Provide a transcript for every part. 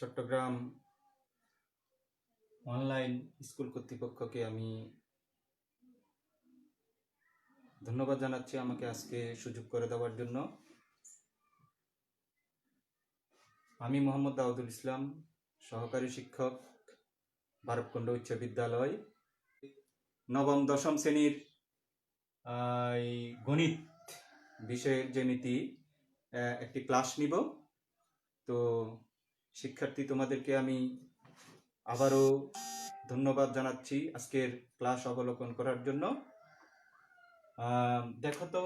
Chittagong online school কর্তৃপক্ষকে আমি ধন্যবাদ জানাচ্ছি আমাকে আজকে সুযোগ করে দেওয়ার জন্য। আমি মোহাম্মদ দাউদুল ইসলাম, সহকারী শিক্ষক, বারবকুণ্ড উচ্চ বিদ্যালয়, নবম দশম শ্রেণীর গণিত বিষয়ের জ্যামিতি একটি ক্লাস নিব। তো শিক্ষার্থী, তোমাদেরকে আমি আবারও ধন্যবাদ জানাচ্ছি আজকের ক্লাস অবলোকন করার জন্য। দেখো তো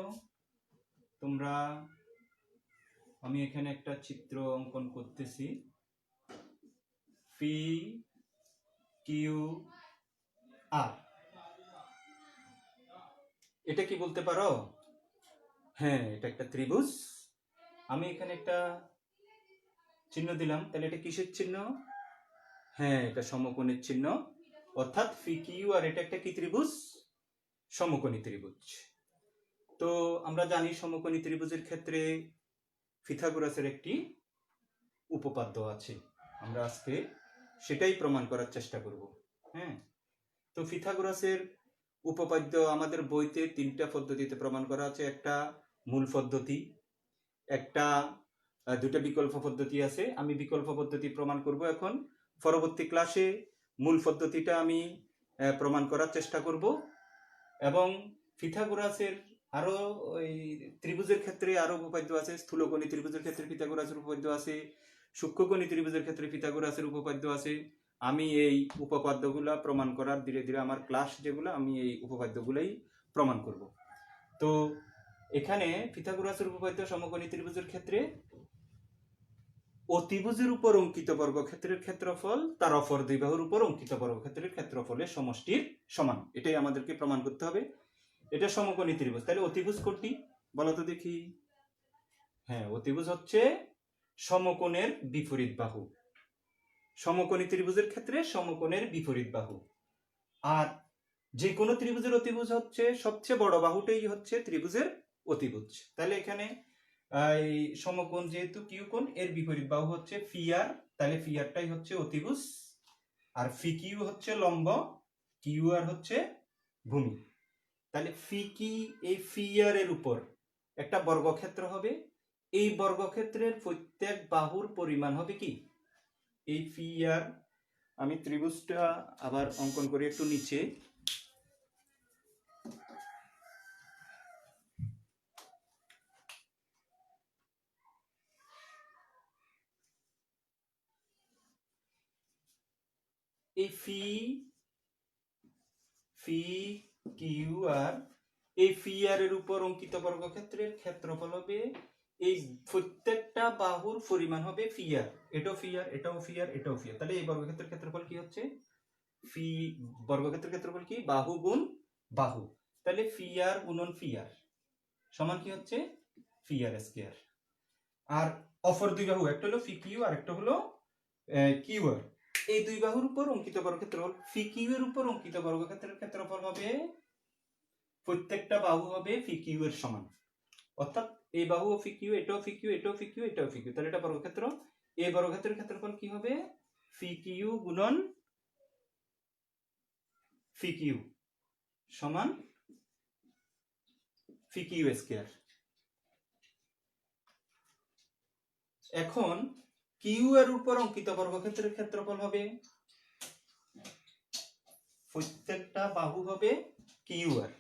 তোমরা, আমি এখানে একটা চিত্র অঙ্কন করতেছি। পি কিউ আর, এটা কি বলতে পারো? হ্যাঁ, এটা একটা ত্রিভুজ। আমি এখানে একটা চিহ্ন দিলাম, তাহলে এটা কিসের চিহ্ন? হ্যাঁ, এটা সমকোণের চিহ্ন। অর্থাৎ পি কিউ আর এটা একটা কি ত্রিভুজ? সমকোণী ত্রিভুজ। তো আমরা জানি সমকোণী ত্রিভুজের ক্ষেত্রে পিথাগোরাসের একটি উপপাদ্য আছে। আমরা আজকে সেটাই প্রমাণ করার চেষ্টা করব। হ্যাঁ, তো পিথাগোরাসের উপপাদ্য আমাদের বইতে তিনটা পদ্ধতিতে প্রমাণ করা আছে। একটা মূল পদ্ধতি, দুটা বিকল্প পদ্ধতি আছে। আমি বিকল্প পদ্ধতি প্রমাণ করব এখন। পরবর্তী ক্লাসে মূল পদ্ধতিটা আমি প্রমাণ করার চেষ্টা করব। এবং পিথাগোরাসের আরো ওই ত্রিভুজের ক্ষেত্রে আরো উপপাদ্য আছে। স্থূলকোণী ত্রিভুজের ক্ষেত্রে পিথাগোরাসের উপপাদ্য আছে, সূক্ষ্মকোণী ত্রিভুজের ক্ষেত্রে পিথাগোরাসের উপপাদ্য আছে। আমি এই উপপাদ্যগুলা প্রমাণ করার ধীরে ধীরে আমার ক্লাস যেগুলো, আমি এই উপপাদ্যগুলাই প্রমাণ করব। তো এখানে পিথাগোরাসের উপপাদ্য সমকোণী ত্রিভুজের ক্ষেত্রে অতিভুজের উপর অঙ্কিত বর্গক্ষেত্রের ক্ষেত্রফল তার অপর দুই বাহুর উপর অঙ্কিত বর্গক্ষেত্রের ক্ষেত্রফলের সমষ্টির সমান। এটাই আমাদেরকে প্রমাণ করতে হবে। এটা সমকোণী ত্রিভুজ। তাহলে অতিভুজ কোনটি বলো তো দেখি? হ্যাঁ, অতিভুজ হচ্ছে সমকোণের বিপরীত বাহু। সমকোণী ত্রিভুজের ক্ষেত্রে সমকোণের বিপরীত বাহু। আর যে কোনো ত্রিভুজের অতিভুজ হচ্ছে সবচেয়ে বড় বাহুটাই হচ্ছে ত্রিভুজের অতিভুজ। তাহলে এখানে এই সমকোণ যেহেতু কিউ কোণ, এর বিপরীত বাহু হচ্ছে ফি আর, তাহলে ফি আরটাই হচ্ছে অতিভুজ। আর ফি কিউ হচ্ছে লম্ব, কিউ আর হচ্ছে ভূমি। তাহলে এই ফি আর এর উপর একটা বর্গক্ষেত্র হবে। এই বর্গক্ষেত্রের প্রত্যেক বাহুর পরিমাণ হবে কি? এই ফি আর, আমি ত্রিভুজটা আবার অঙ্কন করি একটু নিচে। এই ফি কিউ আর, এই ফি আর এর উপর অঙ্কিত বর্গক্ষেত্রের ক্ষেত্রফল হবে, এই প্রত্যেকটা বাহুর পরিমাণ হবে ফি আর। এটাও ফি আর, এটাও ফি আর, এটাও ফি আর। তাহলে এই বর্গক্ষেত্রের ক্ষেত্রফল কি হচ্ছে? বর্গক্ষেত্রের ক্ষেত্রফল কি? বাহু গুণ বাহু। তাহলে ফি আর গুণন ফি আর সমান কি হচ্ছে? ফি আর স্কয়ার। আর অপর দুই বাহু, একটা হলো ফি কিউ আর একটা হলো কিউ আর। এই দুই বাহুর উপর অঙ্কিত বর্গক্ষেত্রফল, ফি কিউ এর উপর অঙ্কিত বর্গক্ষেত্রের ক্ষেত্রফল হবে, প্রত্যেকটা বাহু হবে ফি কিউ এর সমান। অর্থাৎ এই বাহু ফি কিউ, এটাও ফি কিউ, এটাও ফি কিউ, এটাও ফি কিউ। তাহলে এটা বর্গক্ষেত্র। এই বর্গক্ষেত্রের ক্ষেত্রফল কি হবে? ফি কিউ গুণন ফি কিউ সমান ফি কিউ স্কয়ার। এখন কিউ এর উপর অঙ্কিত বর্গক্ষেত্রের ক্ষেত্রফল হবে, প্রত্যেকটা বাহু হবে কিউ আর,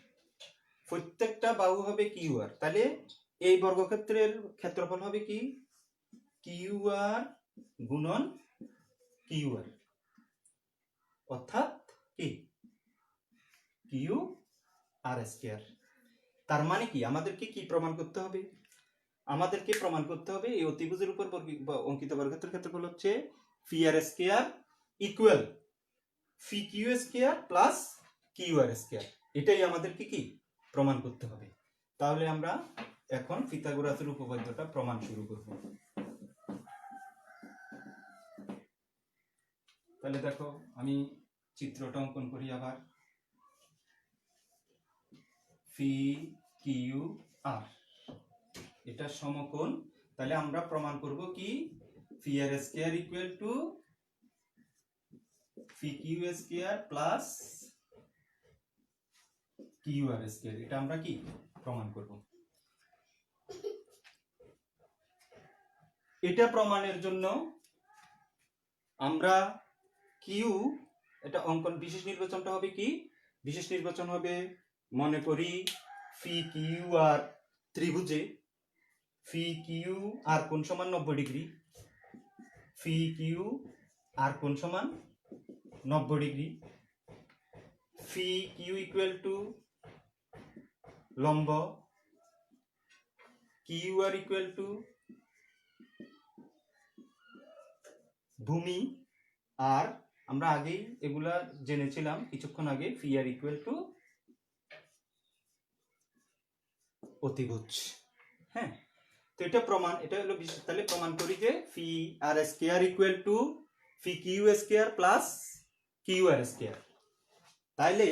প্রত্যেকটা বাহু হবে কিউ আর। তাহলে এই বর্গক্ষেত্রের ক্ষেত্রফল হবে কি? কিউ আর গুণন কিউ আর, অর্থাৎ কি? Q R square. তার মানে কি আমাদেরকে কি প্রমাণ করতে হবে? আমাদেরকে প্রমাণ করতে হবে এই অতিভুজের উপর অঙ্কিত বর্গক্ষেত্রের ক্ষেত্রফল হচ্ছে ফি R square equal P Q square plus Q R square. এটাই আমাদেরকে কি প্রমাণ করতে হবে। তাহলে আমরা এখন পিথাগোরাসের উপপাদ্যটা প্রমাণ শুরু করব। তাহলে দেখো, আমি চিত্রটা অঙ্কন করি আবার। পি কিউ আর, এটা সমকোণ। তাহলে আমরা প্রমাণ করব কি? P R square equal to P Q square plus Q R square. এটা আমরা কি প্রমাণ করব। এটা প্রমাণের জন্য আমরা কিউ, এটা অঙ্কন বিশেষ নির্বাচনটা হবে কি, বিশেষ নির্বাচন হবে মনে করি ফি কিউ আর ত্রিভুজে ফি কিউ আর কোণ সমান 90 ডিগ্রি, ফি কিউ আর কোণ সমান 90 degree, P Q equal to লম্ব, কিউ আর ইকুয়াল টু ভূমি, আর আমরা আগেই এগুলা জেনেছিলাম কিছুক্ষণ আগে ফি আর ইকুয়াল টু অতিভুজ। হ্যাঁ, তো এটা প্রমাণ, এটা হলো বিশেষ। তাহলে প্রমাণ করি যে P R square equal to P Q square plus Q R square. তাইলে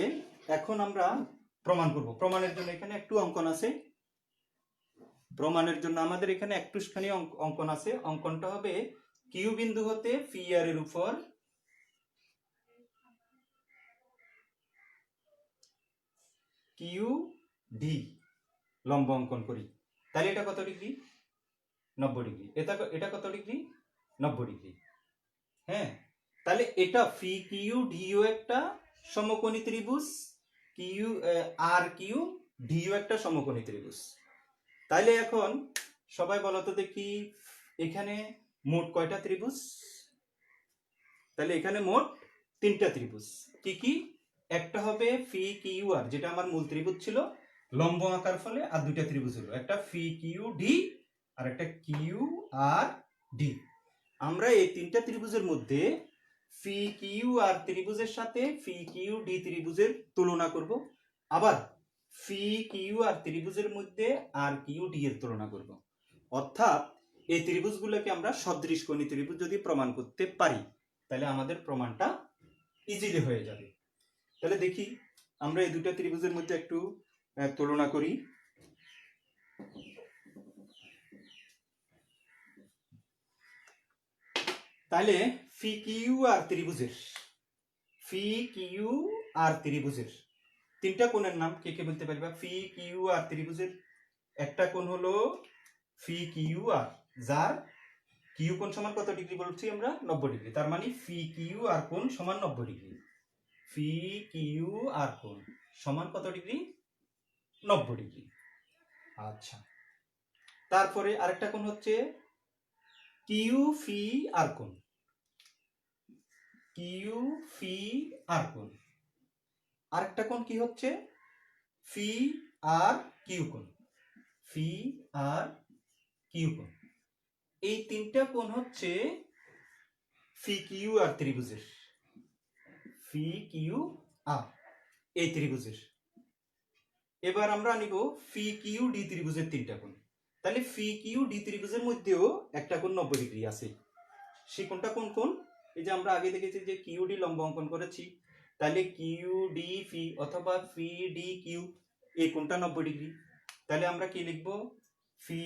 এখন আমরা প্রমাণ করব। প্রমাণের জন্য এখানে একটু অঙ্কন আছে, প্রমাণের জন্য আমাদের এখানে একটুখানি অঙ্কন আছে। অঙ্কনটা হবে কিউ বিন্দু হতে ফি আর এর উপর কিউ ডি লম্ব অঙ্কন করি। তাহলে এটা কত ডিগ্রি? 90 ডিগ্রি। এটা কত ডিগ্রি? 90 ডিগ্রি। হ্যাঁ, তাহলে এটা ফি কিউ ডিও একটা সমকোণী ত্রিভুজ, কিউ আর কিউ ডিও একটা সমকোণী ত্রিভুজ। তাইলে এখন সবাই বলো তো দেখি এখানে মোট কয়টা ত্রিভুজ? তাহলে এখানে মোট 3টা ত্রিভুজ। কি কি? একটা হবে ফি কিউ আর, যেটা আমার মূল ত্রিভুজ ছিল, লম্ব আঁকার ফলে আর 2টা ত্রিভুজ হলো, একটা ফি কিউ ডি আর একটা কিউ আর ডি। আমরা এই 3টা ত্রিভুজের মধ্যে ফি কিউ আর ত্রিভুজের সাথে ফি কিউ ডি ত্রিভুজের তুলনা করব, আবার ফি কিউ আর ত্রিভুজের মধ্যে আর কিউ ডি এর তুলনা করব। অর্থাৎ এই ত্রিভুজগুলোকে আমরা সদৃশকোণী ত্রিভুজ যদি প্রমাণ করতে পারি তাহলে আমাদের প্রমাণটা ইজিলি হয়ে যাবে। তাহলে দেখি আমরা এই 2টা ত্রিভুজের মধ্যে একটু তুলনা করি। তাহলে ফি কিউ আর ত্রিভুজের 3টা কোণের নাম কে কে বলতে পারবা? ফি কিউ আর ত্রিভুজের একটা কোণ হলো ফি কিউ আর, যার কিউ কোণ সমান কত ডিগ্রি বলছি আমরা? 90 ডিগ্রি। তার মানে ফি কিউ আর কোণ সমান 90 ডিগ্রি। ফি কিউ আর কোণ সমান কত ডিগ্রি? 90 ডিগ্রি। আচ্ছা, তারপরে আরেকটা কোণ হচ্ছে কিউ ফি আর কোণ, কিউ ফি আর কোণ। আরেকটা কোণ কি হচ্ছে? ফি আর কিউ কোণ, ফি আর কিউ কোণ। এই 3টা কোণ হচ্ছে ফি কিউ আর ত্রিভুজের, ফি কিউ আর এই ত্রিভুজের। এবার আমরা নিব ফি কিউ ডি ত্রিভুজের 3টা কোণ। তাহলে ফি কিউ ডি ত্রিভুজের মধ্যেও একটা কোণ 90 ডিগ্রি আছে। সেই কোণটা কোন কোণ? এই যে আমরা আগে দেখেছি যে কিউ ডি লম্ব অঙ্কন করেছি, তাহলে কিউ ডি ফি অথবা ফি ডি কিউ, এই কোণটা 90 ডিগ্রি। তাহলে আমরা কি লিখব? ফি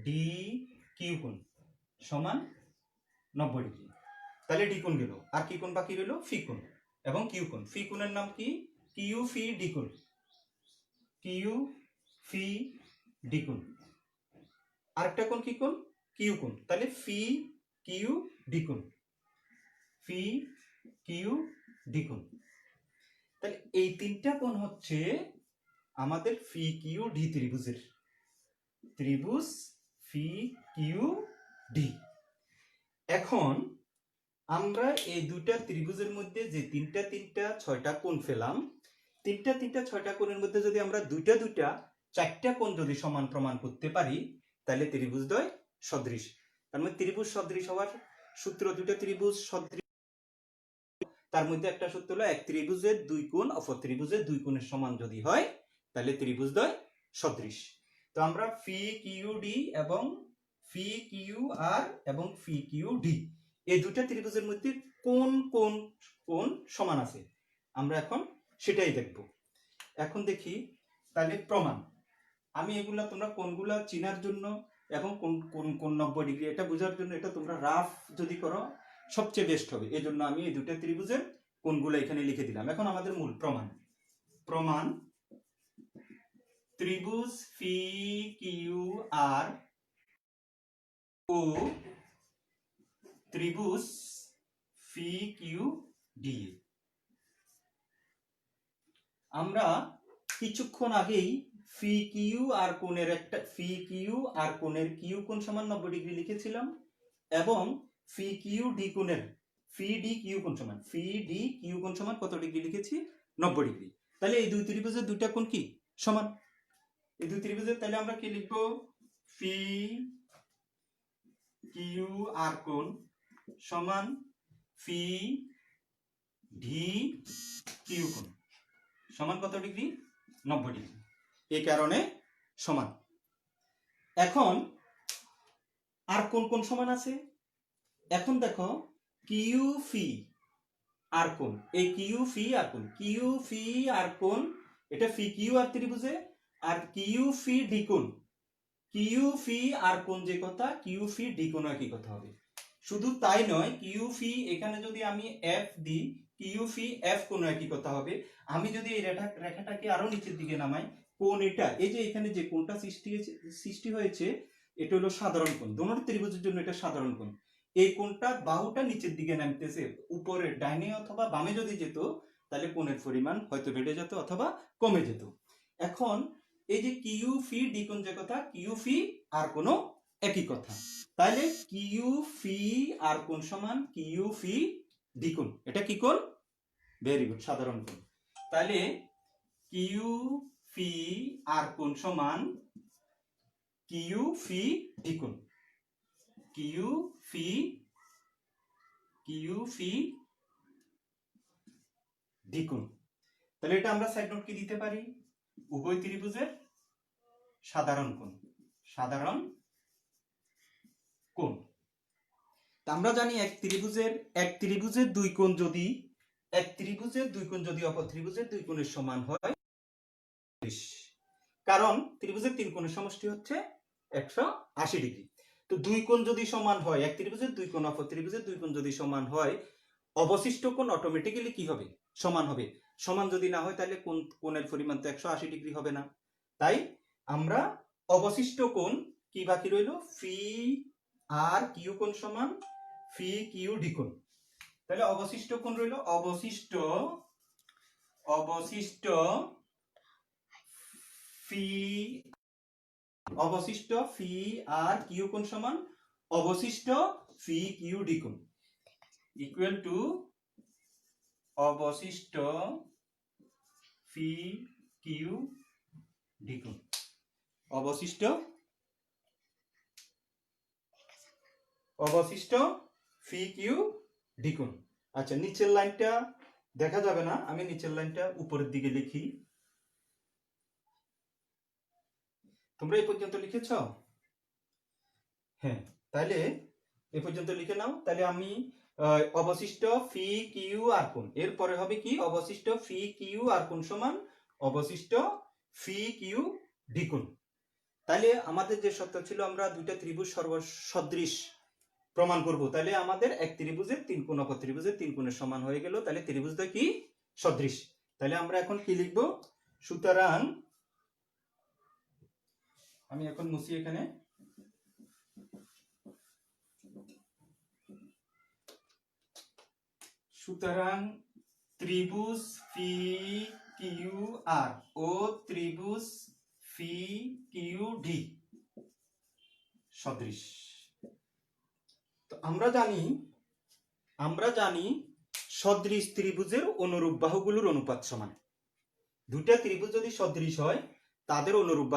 ডি কিউ কোণ সমান 90 ডিগ্রি। তাহলে ডি কোণ গেল, আর কি কোণ বাকি রইল? ফি কোণ এবং কিউ কোণ। ফি কোণের নাম কি? কিউ ফি ডি কোণ, কিউ ফি ডি কোণ। আরেকটা কোণ কি কোণ? কিউ কোণ। তাহলে ফি কিউ ডি কোণ, ফি কিউ ডি কোণ। তাহলে এই 3টা কোণ হচ্ছে আমাদের ফি কিউ ডি ত্রিভুজের, ত্রিভুজ ফি কিউ ডি। এখন আমরা এই 2টা ত্রিভুজের মধ্যে যে 3টা 6টা কোণ পেলাম, 3টা 6টা কোণের মধ্যে যদি আমরা 2টা 4টা কোণ যদি সমান প্রমাণ করতে পারি তাহলে ত্রিভুজদ্বয় সদৃশ। তার মানে ত্রিভুজ সদৃশ হওয়ার সূত্র, 2টা ত্রিভুজ সদৃশ, তার মধ্যে একটা সূত্র হলো এক ত্রিভুজের 2 কোণ অপর ত্রিভুজের 2 কোণের সমান যদি হয় তাহলে ত্রিভুজদ্বয় সদৃশ। তো আমরা ফি কিউ ডি এবং ফি কিউ আর এবং ফি কিউ ডি এই 2টা ত্রিভুজের মধ্যে কোন কোন কোণ সমান আছে আমরা এখন সেটাই দেখব। এখন দেখি তাহলে প্রমাণ। আমি এগুলা তোমরা কোনগুলা চেনার জন্য এবং কোন কোন কোন 90 ডিগ্রি, এটা বোঝার জন্য এটা তোমরা রাফ যদি করো সবচেয়ে বেস্ট হবে। এই জন্য আমি এই দুটো ত্রিভুজের কোণগুলো এখানে লিখে দিলাম। এখন আমাদের মূল প্রমাণ ত্রিভুজ পি কিউ আর ও ত্রিভুজ পি কিউ ডি। আমরা কিছুক্ষণ আগেই ফি কিউ আর কোণের কিউ কোণ সমান 90 ডিগ্রি লিখেছিলাম, এবং ফি কিউ ডি কোণের ফি ডি কিউ কোণ সমান কত ডিগ্রি লিখেছি? 90 ডিগ্রি। তাহলে এই দুই ত্রিভুজের দুইটা কোণ কি সমান? এই দুই ত্রিভুজের তাহলে আমরা কি লিখবো? ফি কিউ আর কোণ সমান ফি ডি কিউ কোণ সমান কত ডিগ্রি? 90 ডিগ্রি। এই কারণে সমান। এখন আর কোন কোন সমান আছে? এখন দেখো কিউ ফি আর কোণ, এই কিউ ফি আর কোণ এটা ফি কিউ আর ত্রিভুজে, আর কিউ ফি ডি কোণ, কিউ ফি আর কোণ যে কথা, কিউ ফি ডি কোণ একই কথা হবে। শুধু তাই নয়, কিউ ফি এখানে যদি আমি এফ দিই, কিউ ফি এফ কোণ একই কথা হবে। আমি যদি এই রেখাটাকে আরো নিচের দিকে নামাই, কোণ এটা, এই যে এখানে যে কোণটা সৃষ্টি হয়েছে এটা হলো সাধারণ কোণ, দোনো ত্রিভুজের জন্য এটা সাধারণ কোণ। এই কোণটা বাহুটা নিচের দিকে নামতেছে, উপরে ডাইনে অথবা বামে যদি যেত তাহলে কোণের পরিমাণ হয়তো বেড়ে যেত অথবা কমে যেত। এখন এই যে কিউ ফি ডি কোণ যে কথা, কিউ ফি আর কোণ একই কথা, তাহলে কিউ ফি আর কোণ সমান কিউ ফি ডি কোণ। এটা কি কোণ? ভেরি গুড, সাধারণ কোণ। তাহলে কিউ ফি আর কোণ সমান কিউ ফি ডি কোণ, কিউ ফি ডি কোণ। তাহলে এটা আমরা সাইড নোট কি দিতে পারি? উভয় ত্রিভুজের সাধারণ কোণ, সাধারণ কোণ। আমরা জানি এক ত্রিভুজের দুই কোণ যদি অপর ত্রিভুজের দুই কোণের সমান হয়, কারণ ত্রিভুজের তিন কোণের সমষ্টি হচ্ছে 180 ডিগ্রি। তো দুই কোণ যদি সমান হয়, এক ত্রিভুজের দুই কোণ অপর ত্রিভুজের দুই কোণ যদি সমান হয়, অবশিষ্ট কোণ অটোমেটিক্যালি কি হবে? সমান হবে। সমান যদি না হয় তাহলে কোণের পরিমাণ তো 180 ডিগ্রি হবে না। তাই আমরা অবশিষ্ট কোণ কি বাকি রইল? ফি আর কিউ কোণ সমান ফি কিউ ডি কোণ। তাহলে অবশিষ্ট কোণ রইল অবশিষ্ট ফি আর কিউ কোণ সমান অবশিষ্ট ফি কিউ ডি কোণ ইকুয়াল টু অবশিষ্ট ফি কিউ ডি কোণ। অবশিষ্ট ফি কিউ ডি কোণ। আচ্ছা, নিচের লাইনটা দেখা যাবে না, আমি নিচের লাইনটা উপরের দিকে লিখি। তোমরা এই পর্যন্ত লিখেছ? হ্যাঁ, তাহলে এই পর্যন্ত লিখে নাও। তাহলে আমি অবশিষ্ট ফি কিউ আর কোণ, এরপরে হবে কি? অবশিষ্ট ফি কিউ আর কোণ সমান অবশিষ্ট ফি কিউ ডি কোণ। তাহলে আমাদের যে সত্য ছিল আমরা দুইটা ত্রিভুজ সদৃশ প্রমাণ করব, তাহলে আমাদের এক ত্রিভুজের তিন কোণ অপর ত্রিভুজের তিন কোণের সমান হয়ে গেল, তাহলে ত্রিভুজটা কি? সদৃশ। তাহলে আমরা এখন কি লিখব? সুতরাং আমি এখন মুছি এখানে, সুতরাং ত্রিভুজ পি কিউ আর ও ত্রিভুজ পি কিউ ডি সদৃশ। তো আমরা জানি সদৃশ ত্রিভুজের অনুরূপ বাহুগুলোর অনুপাত সমান। দুইটা ত্রিভুজ যদি সদৃশ হয় তাদের অনুরূপ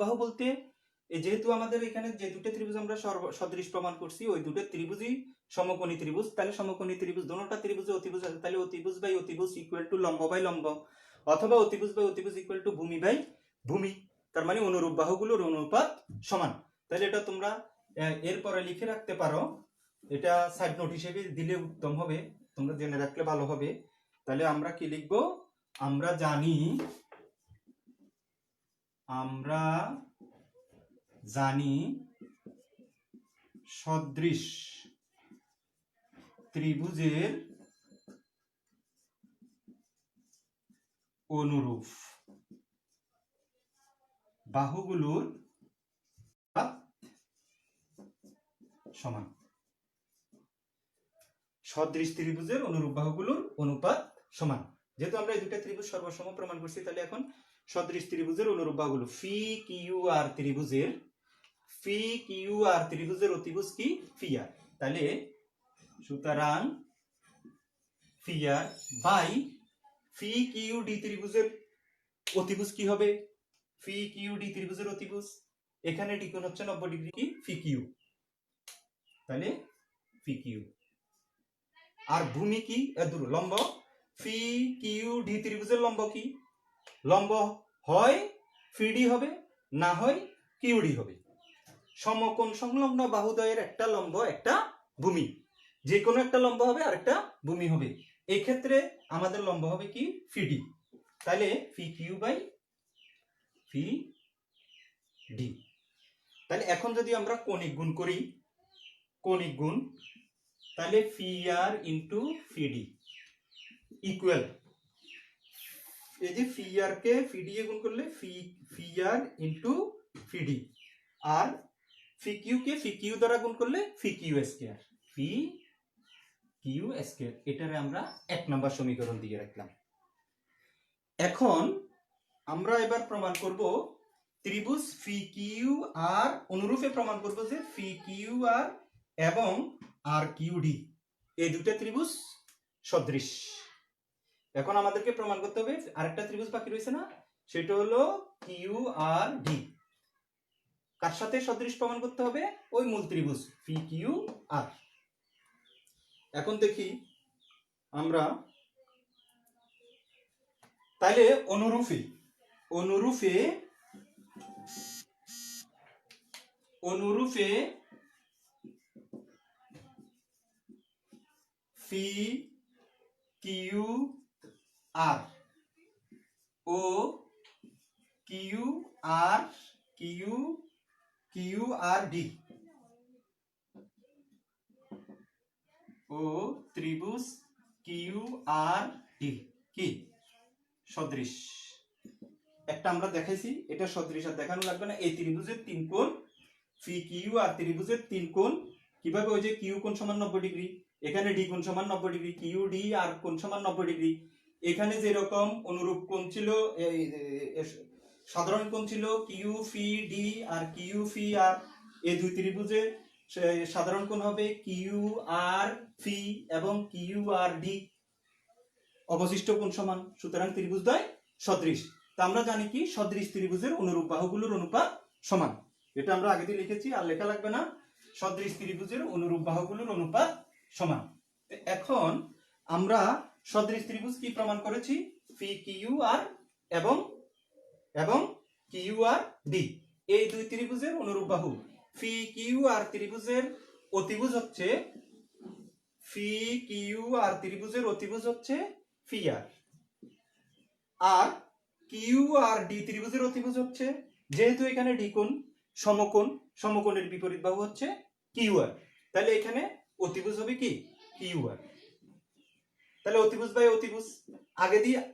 বাহু বলতে, যেহেতু আমাদের এখানে যে দুটো ত্রিভুজ আমরা সদৃশ প্রমাণ করছি, ওই দুটো ত্রিভুজই সমকোণী ত্রিভুজ। তাহলে সমকোণী ত্রিভুজ দোনোটা ত্রিভুজে অতিভুজ আছে, তাহলে অতিভুজ বাই অতিভুজ ইকুয়াল টু লম্ব বাই লম্ব, অথবা অতিভুজ বাই অতিভুজ ইকুয়াল টু ভূমি বাই ভূমি। তার মানে অনুরূপ বাহুগুলোর অনুপাত সমান। তাহলে এটা তোমরা এরপরে লিখে রাখতে পারো, এটা সাইড নোট হিসেবে দিলে উত্তম হবে, তোমরা জেনে রাখলে ভালো হবে। তাহলে আমরা কি লিখবো? আমরা জানি সদৃশ ত্রিভুজের অনুরূপ বাহুগুলোর সমান। সদৃশ ত্রিভুজের অনুরূপ বাহুগুলোর অনুপাত সমান। যেহেতু আমরা এই দুটো ত্রিভুজ সর্বসম প্রমাণ করছি, তাহলে এখন সদৃশ ত্রিভুজের অনুরূপ বাহুগুলো ফি কিউ আর ত্রিভুজের অতিভুজ কি ফি আর। তাহলে সুতরাং ফি আর বাই ফি কিউ ডি ত্রিভুজের অতিভুজ কি হবে? ফি কিউ ডি ত্রিভুজের অতিভুজ, এখানে ডি কোণ হচ্ছে 90 ডিগ্রি কি ফি কিউ, তাহলে ফি কিউ। আর ভূমি কি লম্ব, ফি কিউ ডি ত্রিভুজের লম্ব কি? লম্ব হয় ফি ডি হবে, না হয় কিউ ডি হবে। সমকোণ সংলগ্ন বাহুদ্বয়ের একটা লম্ব একটা ভূমি, যে কোনো একটা লম্ব হবে আর একটা ভূমি হবে। এই ক্ষেত্রে আমাদের লম্ব হবে কি ফি ডি, তাহলে ফি কিউ বাই ফি ডি। তাহলে এখন যদি আমরা কৌণিক গুণ করি, কৌণিক গুণ, তাহলে ফি আর ইন্টু ফি ডি ইকুয়াল, এই যে P R K fee D A গুণ করলে ফি আর ইন্টু ফি ডি, আর ফি কিউ কে ফি কিউ দ্বারা গুণ করলে ফি Q square, P Q square. এটারে আমরা 1 নম্বর সমীকরণ দিয়ে রাখলাম। এখন আমরা এবার প্রমাণ করব ত্রিভুজ ফি কিউ আর অনুরূপে প্রমাণ করব যে ফি কিউ আর এবং আর কিউ ডি এই দুটো ত্রিভুজ সদৃশ। এখন আমাদেরকে প্রমাণ করতে হবে আরেকটা ত্রিভুজ বাকি রয়েছে না, সেটা হলো কিউ আর ডি। কার সাথে সদৃশ প্রমাণ করতে হবে? ওই মূল ত্রিভুজ পি কিউ আর। এখন দেখি আমরা, তাহলে অনুরূপে P Q R O Q R D ও ত্রিভুজ কিউ আর ডি কি সদৃশ। একটা আমরা দেখাইছি, এটা সদৃশ আর দেখানো লাগবে না। এই ত্রিভুজের 3 কোণ, পি কিউ আর ত্রিভুজের 3 কোণ কিভাবে? ওই যে কিউ কোণ সমান 90 ডিগ্রি, এখানে ডি কোণ সমান 90 ডিগ্রি, কিউ ডি আর কোণ সমান 90 ডিগ্রি। এখানে যেরকম অনুরূপ কোণ ছিল, সাধারণ কোণ ছিল কিউ ফি ডি আর কিউ ফি আর, এই দুই ত্রিভুজে সাধারণ কোণ হবে কিউ আর ফি এবং কিউ আর ডি, অবশিষ্ট কোণ সমান। সুতরাং ত্রিভুজদ্বয় সদৃশ। তা আমরা জানি কি সদৃশ ত্রিভুজের অনুরূপ বাহুগুলোর অনুপাত সমান। এটা আমরা আগে দিয়ে লিখেছি, আর লেখা লাগবে না। সদৃশ ত্রিভুজের অনুরূপ বাহুগুলোর অনুপাত সমান। এখন আমরা সদৃশ ত্রিভুজ কি প্রমাণ করেছি? পি কিউ আর এবং কিউ আর ডি এই দুই ত্রিভুজের অনুরূপ বাহু। পি কিউ আর ত্রিভুজের অতিভুজ হচ্ছে পি কিউ আর ত্রিভুজের অতিভুজ হচ্ছে P R Q R D ত্রিভুজের অতিভুজ হচ্ছে, যেহেতু এখানে ডি কোণ সমকোণের বিপরীত বাহু হচ্ছে কিউ আর, তাহলে এখানে অতিভুজ হবে কি কিউ আর। তাহলে অতিভুজ বাই অতিভুজ,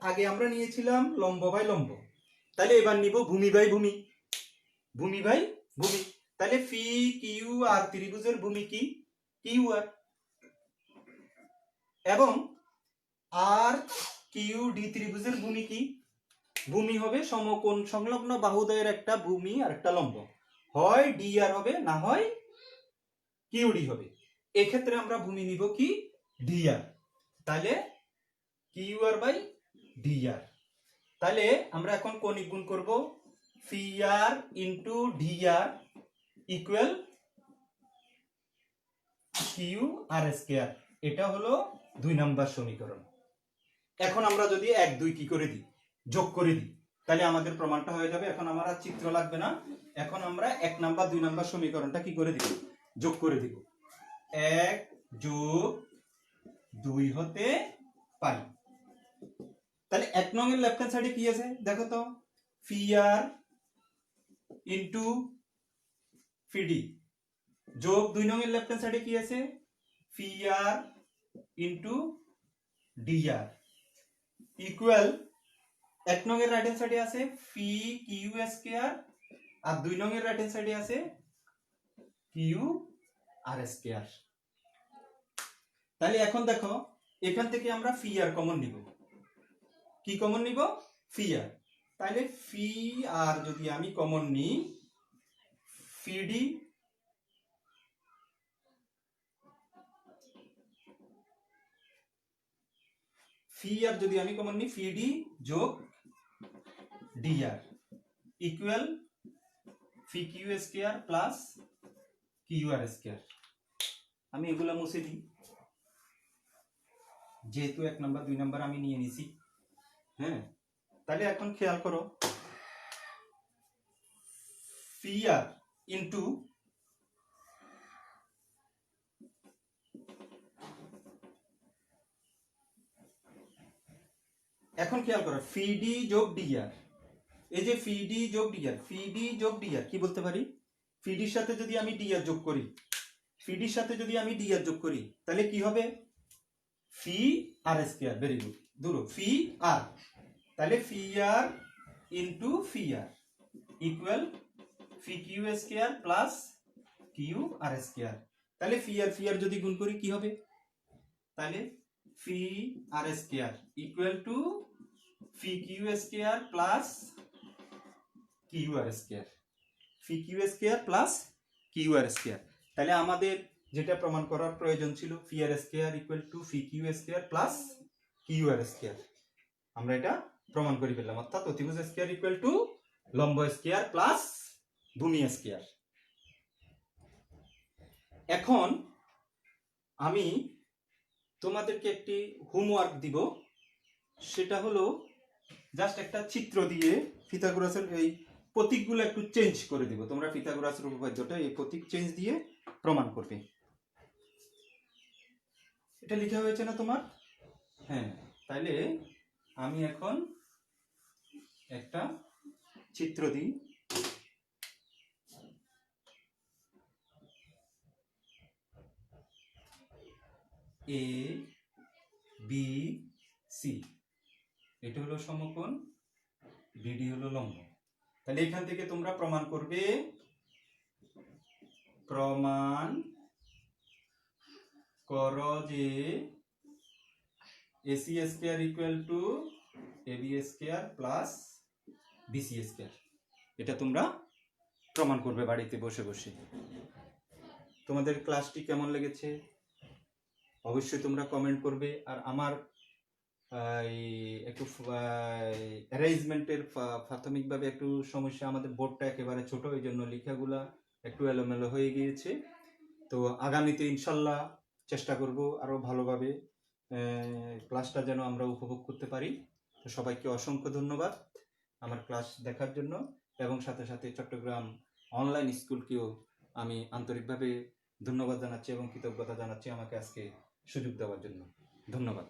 আগে আমরা নিয়েছিলাম লম্ব বাই লম্ব, তাহলে এবার নিব ভূমি বাই ভূমি, ভূমি বাই ভূমি। তাহলে পি কিউ আর ত্রিভুজের ভূমি কি কিউ আর, এবং আর কিউ ডি ত্রিভুজের ভূমি কি? ভূমি হবে সমকোণ সংলগ্ন বাহুদ্বয়ের একটা ভূমি আর একটা লম্ব, হয় ডি আর হবে, না হয় কিউ ডি হবে। এক্ষেত্রে আমরা ভূমি নিব কি ডি আর, তাহলে কিউ আর বাই ডি আর। তাহলে আমরা এখন কৌণিক গুণ করব, পি আর ইন্টু ডি আর ইকুয়াল কিউ আর স্কয়ার। এটা হলো 2 নম্বর সমীকরণ। এখন আমরা যদি 1 2 কি করে দিই, যোগ করে দিই, তাহলে আমাদের প্রমাণটা হয়ে যাবে। এখন আমার আর চিত্র লাগবে না, এখন আমরা 1 নাম্বার 2 নাম্বার সমীকরণটা কি করে দিব, যোগ করে দিব। 1 যোগ 2 হতে পাই। তাহলে 1 নং এর লেফট হ্যান্ড সাইডে কি আছে দেখো তো, পি আর ইন্টু ফি ডি যোগ 2 নং এর লেফট হ্যান্ড সাইডে কি আছে ফি আর ইনটু ডি আর ইকুয়াল 1 নং এর রাইট হ্যান্ড সাইডে আছে ফি কিউ স্কয়ার আর 2 নং এর রাইট হ্যান্ড সাইডে আছে কিউ আর স্কয়ার। তাহলে এখন দেখো এখান থেকে আমরা ফি আর কমন নিব। কি কমন নিব ফি আর। তাহলে ফি আর যদি আমি কমন নিই ফি ডি ফি আর যদি আমি কমন নিই ফি ডি যোগ ডি আর equal P Q square plus Q R square. আমি এগুলা মুছে দিই যেহেতু 1 নাম্বার 2 নাম্বার আমি নিয়ে নিছি। হ্যাঁ, তাহলে এখন খেয়াল করো ফি আর ইনটু এখন খেয়াল করো ফি ডি যোগ ডি আর। এই যে ফি ডি যোগ ডি আর, ফি ডি যোগ ডি আর কি বলতে পারি ফি ডির সাথে যদি আমি ডি আর যোগ করি, ফি ডির সাথে যদি আমি ডি আর যোগ করি তাহলে কি হবে P R square. Very good, ধরো ফি আর, তাহলে P R into P R equal P Q square plus Q R square. তাহলে ফি আর যদি গুণ করি কি হবে তাহলে P R square equal to P Q square plus Q R square, P Q square plus Q R square. তাহলে আমাদের যেটা প্রমাণ করার প্রয়োজন ছিল P R square equal to P Q square plus Q R square, আমরা এটা প্রমাণ করে ফেললাম। অর্থাৎ অতিভুজ স্কয়ার ইকুয়াল টু লম্ব স্কয়ার প্লাস ভূমি স্কয়ার। এখন আমি তোমাদেরকে একটি হোমওয়ার্ক দিব, সেটা হলো জাস্ট একটা চিত্র দিয়ে পিথাগোরাসের এই প্রতীকগুলো একটু চেঞ্জ করে দিব। তোমরা পিথাগোরাসের উপপাদ্যটা এই প্রতীক চেঞ্জ দিয়ে প্রমাণ করবে। এটা লেখা হয়েছে না তোমার? হ্যাঁ, তাহলে আমি এখন একটা চিত্র দিই। এ বি সি, এটা হলো সমকোণ, বিডি হলো লম্ব। তাহলে এখান থেকে তোমরা প্রমাণ করবে, প্রমাণ করো যে AC square equal to AB square plus BC square. এটা তোমরা প্রমাণ করবে বাড়িতে বসে বসে। তোমাদের ক্লাসটি কেমন লেগেছে অবশ্যই তোমরা কমেন্ট করবে। আর আমার একটু অ্যারেঞ্জমেন্টের প্রাথমিকভাবে একটু সমস্যা, আমাদের বোর্ডটা একেবারে ছোট, এই জন্য লেখাগুলা একটু এলোমেলো হয়ে গিয়েছে। তো আগামীতে ইনশাল্লাহ চেষ্টা করব আরো ভালোভাবে ক্লাসটা যেন আমরা উপভোগ করতে পারি। তো সবাইকে অসংখ্য ধন্যবাদ আমার ক্লাস দেখার জন্য, এবং সাথে সাথে চট্টগ্রাম অনলাইন স্কুলকেও আমি আন্তরিকভাবে ধন্যবাদ জানাচ্ছি এবং কৃতজ্ঞতা জানাচ্ছি আমাকে আজকে সুযোগ দেওয়ার জন্য। ধন্যবাদ।